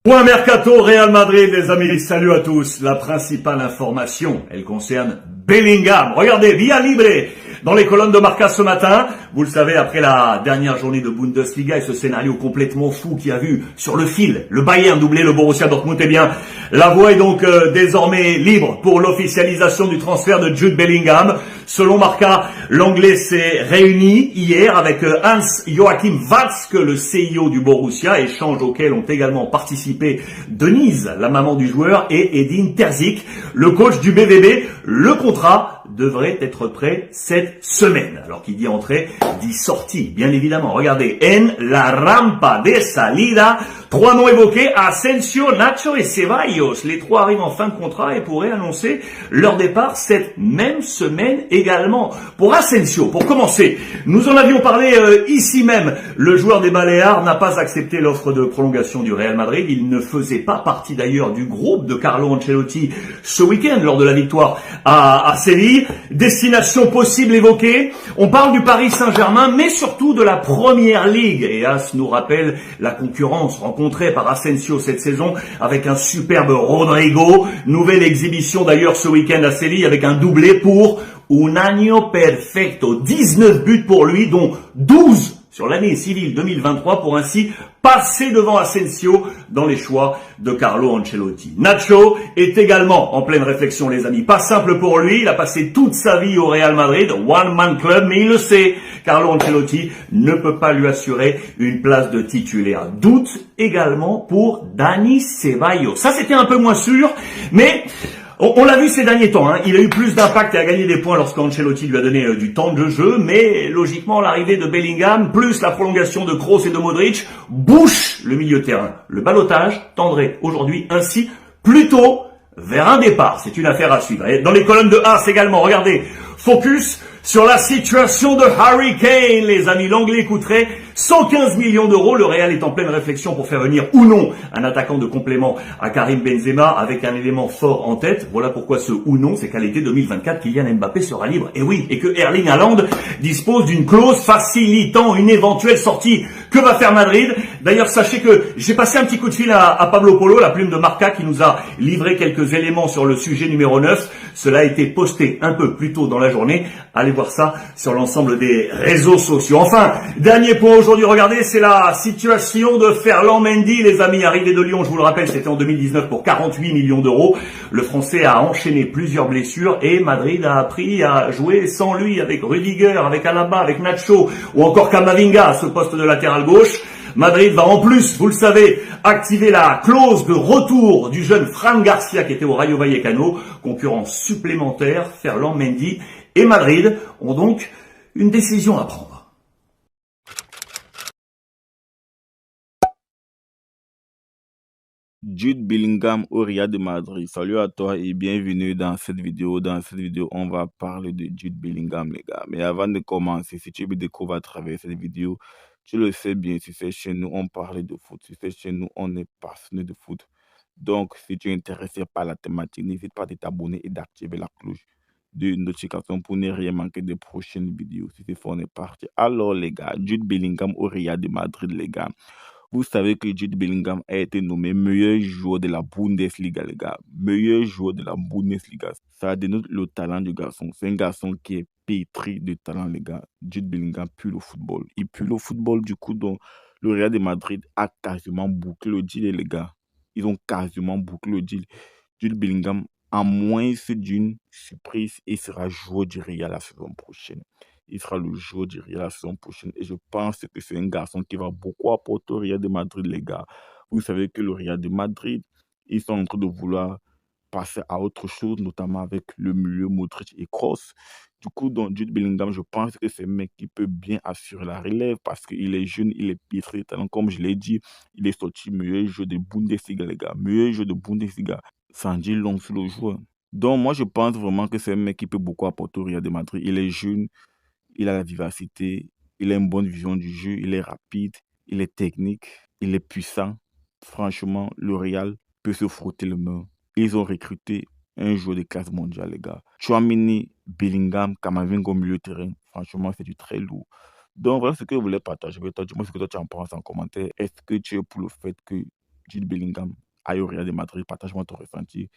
Point Mercato Real Madrid, les amis, salut à tous. La principale information, elle concerne Bellingham. Regardez, via libre dans les colonnes de Marca ce matin. Vous le savez, après la dernière journée de Bundesliga et ce scénario complètement fou qui a vu sur le fil le Bayern doubler le Borussia Dortmund, eh bien, la voie est donc désormais libre pour l'officialisation du transfert de Jude Bellingham. Selon Marca, l'Anglais s'est réuni hier avec Hans-Joachim Watzke, le CIO du Borussia, échange auquel ont également participé Denise, la maman du joueur, et Edin Terzic, le coach du BVB. Le contrat devrait être prêt cette semaine. Alors qui dit entrée, dit sortie, bien évidemment. Regardez, en la rampa de salida, trois noms évoqués, Asensio, Nacho et Ceballos. Les trois arrivent en fin de contrat et pourraient annoncer leur départ cette même semaine également. Pour Asensio, pour commencer, nous en avions parlé ici même. Le joueur des Baléares n'a pas accepté l'offre de prolongation du Real Madrid. Il ne faisait pas partie d'ailleurs du groupe de Carlo Ancelotti ce week-end lors de la victoire à Séville. Destination possible évoquée. On parle du Paris Saint-Germain, mais surtout de la Première Ligue. Et As nous rappelle la concurrence rencontrée par Asensio cette saison avec un superbe Rodrigo. Nouvelle exhibition d'ailleurs ce week-end à Séville avec un doublé pour un año perfecto. 19 buts pour lui, dont 12 sur l'année civile 2023 pour ainsi passer devant Asensio dans les choix de Carlo Ancelotti. Nacho est également en pleine réflexion, les amis. Pas simple pour lui, il a passé toute sa vie au Real Madrid, one man club, mais il le sait. Carlo Ancelotti ne peut pas lui assurer une place de titulaire. Doute également pour Dani Ceballos. Ça, c'était un peu moins sûr, mais on l'a vu ces derniers temps, hein. Il a eu plus d'impact et a gagné des points lorsqu'Ancelotti lui a donné du temps de jeu, mais logiquement l'arrivée de Bellingham, plus la prolongation de Kroos et de Modric, bouche le milieu de terrain. Le ballottage tendrait aujourd'hui ainsi plutôt vers un départ. C'est une affaire à suivre. Et dans les colonnes de As également, regardez, focus sur la situation de Harry Kane, les amis. L'Anglais coûterait 115 millions d'euros. Le Real est en pleine réflexion pour faire venir ou non un attaquant de complément à Karim Benzema avec un élément fort en tête. Voilà pourquoi ce ou non, c'est qu'à l'été 2024, Kylian Mbappé sera libre. Et oui, et que Erling Haaland dispose d'une clause facilitant une éventuelle sortie. Que va faire Madrid? D'ailleurs, sachez que j'ai passé un petit coup de fil à Pablo Polo, la plume de Marca, qui nous a livré quelques éléments sur le sujet numéro 9. Cela a été posté un peu plus tôt dans la journée. Allez voir ça sur l'ensemble des réseaux sociaux. Enfin, dernier point aujourd'hui, regardez, c'est la situation de Ferland Mendy, les amis, arrivé de Lyon, je vous le rappelle, c'était en 2019 pour 48 millions d'euros. Le Français a enchaîné plusieurs blessures et Madrid a appris à jouer sans lui, avec Rudiger, avec Alaba, avec Nacho ou encore Camavinga à ce poste de latéral gauche. Madrid va en plus, vous le savez, activer la clause de retour du jeune Fran Garcia qui était au Rayo Vallecano. Concurrence supplémentaire, Ferland Mendy et Madrid ont donc une décision à prendre. Jude Bellingham au Real de Madrid. Salut à toi et bienvenue dans cette vidéo. Dans cette vidéo, on va parler de Jude Bellingham, les gars. Mais avant de commencer, si tu me découvres à travers cette vidéo, tu le sais bien, si c'est chez nous, on parle de foot. Si c'est chez nous, on est passionné de foot. Donc, si tu es intéressé par la thématique, n'hésite pas à t'abonner et d'activer la cloche de notification pour ne rien manquer des prochaines vidéos. Si c'est fait, on est parti. Alors, les gars, Jude Bellingham au Real de Madrid, les gars. Vous savez que Jude Bellingham a été nommé meilleur joueur de la Bundesliga, les gars. Meilleur joueur de la Bundesliga. Ça dénote le talent du garçon. C'est un garçon qui est pétri de talent, les gars. Jude Bellingham pue le football. Il pue le football, du coup, donc le Real de Madrid a quasiment bouclé le deal, les gars. Ils ont quasiment bouclé le deal. Jude Bellingham, à moins d'une surprise, il sera joueur du Real la saison prochaine. Il sera le joueur du Real la saison prochaine. Et je pense que c'est un garçon qui va beaucoup apporter au Real de Madrid, les gars. Vous savez que le Real de Madrid, ils sont en train de vouloir passer à autre chose, notamment avec le milieu Modric et Kroos. Du coup, dans Jude Bellingham, je pense que c'est un mec qui peut bien assurer la relève parce qu'il est jeune, il est pétri de talent. Comme je l'ai dit, il est sorti meilleur joueur de Bundesliga, les gars. Meilleur joueur de Bundesliga. Ça en dit long sur le joueur. Donc, moi, je pense vraiment que c'est un mec qui peut beaucoup apporter au Real de Madrid. Il est jeune, il a la vivacité, il a une bonne vision du jeu, il est rapide, il est technique, il est puissant. Franchement, le Real peut se frotter le main. Ils ont recruté un joueur de classe mondiale, les gars. Tchouaméni, Bellingham, Camavinga au milieu de terrain. Franchement, c'est du très lourd. Donc, voilà ce que je voulais partager avec toi. Dis-moi ce que toi tu en penses en commentaire. Est-ce que tu es pour le fait que Jude Bellingham aille au Real de Madrid. Partage-moi ton ressenti.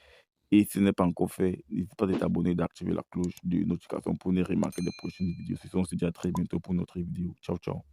Et si ce n'est pas encore fait, n'hésite pas à t'abonner et d'activer la cloche de notification pour ne remarquer les prochaines vidéos. On se dit à très bientôt pour notre vidéo. Ciao, ciao.